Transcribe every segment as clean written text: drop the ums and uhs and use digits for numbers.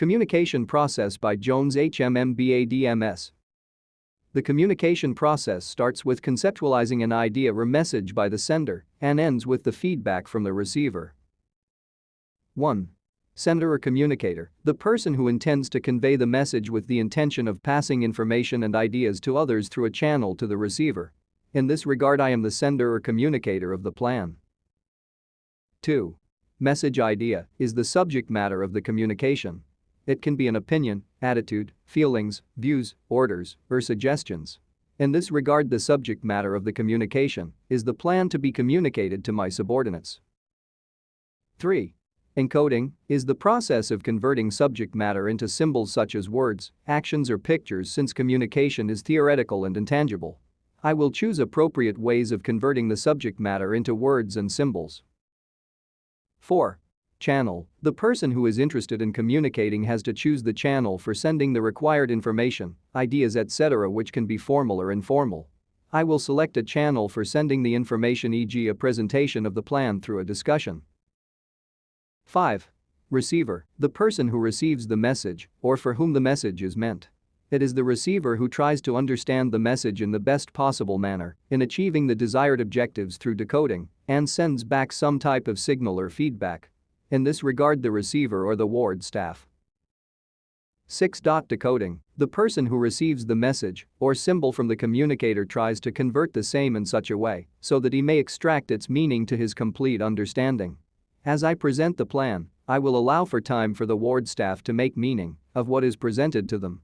Communication process by Jones HMMBADMS. The communication process starts with conceptualizing an idea or message by the sender and ends with the feedback from the receiver. 1. Sender or communicator, the person who intends to convey the message with the intention of passing information and ideas to others through a channel to the receiver. In this regard, I am the sender or communicator of the plan. 2. Message idea is the subject matter of the communication. It can be an opinion, attitude, feelings, views, orders, or suggestions. In this regard, the subject matter of the communication is the plan to be communicated to my subordinates. 3. Encoding is the process of converting subject matter into symbols such as words, actions, or pictures. Since communication is theoretical and intangible, I will choose appropriate ways of converting the subject matter into words and symbols. 4. Channel. The person who is interested in communicating has to choose the channel for sending the required information, ideas, etc., which can be formal or informal. I will select a channel for sending the information, e.g., a presentation of the plan through a discussion. 5. Receiver. The person who receives the message or for whom the message is meant. It is the receiver who tries to understand the message in the best possible manner in achieving the desired objectives through decoding and sends back some type of signal or feedback. In this regard, the receiver or the ward staff. 6. Decoding. The person who receives the message or symbol from the communicator tries to convert the same in such a way so that he may extract its meaning to his complete understanding. As I present the plan, I will allow for time for the ward staff to make meaning of what is presented to them.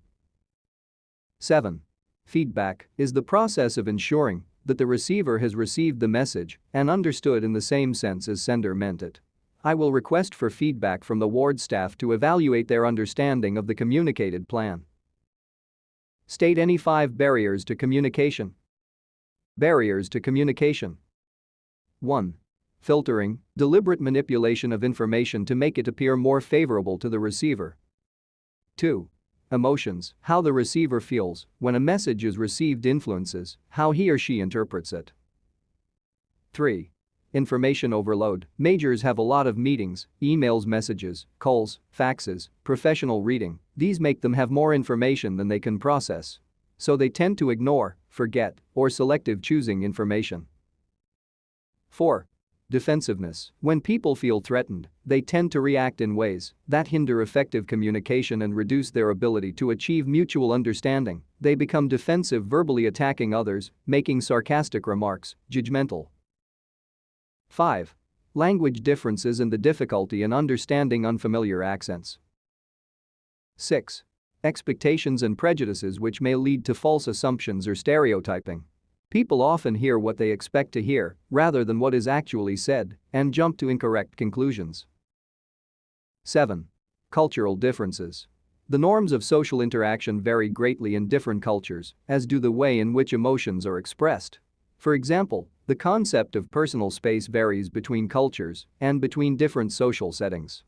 7. Feedback is the process of ensuring that the receiver has received the message and understood in the same sense as sender meant it. I will request for feedback from the ward staff to evaluate their understanding of the communicated plan. State any 5 barriers to communication. Barriers to communication. 1. Filtering, deliberate manipulation of information to make it appear more favorable to the receiver. 2. Emotions, how the receiver feels when a message is received influences how he or she interprets it. 3. Information overload. Majors have a lot of meetings, emails, messages, calls, faxes, professional reading. These make them have more information than they can process. So they tend to ignore, forget, or selective choosing information. 4. Defensiveness. When people feel threatened, they tend to react in ways that hinder effective communication and reduce their ability to achieve mutual understanding. They become defensive, verbally attacking others, making sarcastic remarks, judgmental. 5. Language differences and the difficulty in understanding unfamiliar accents. 6. Expectations and prejudices, which may lead to false assumptions or stereotyping. People often hear what they expect to hear rather than what is actually said and jump to incorrect conclusions. 7. Cultural differences. The norms of social interaction vary greatly in different cultures, as do the way in which emotions are expressed. For example, the concept of personal space varies between cultures and between different social settings.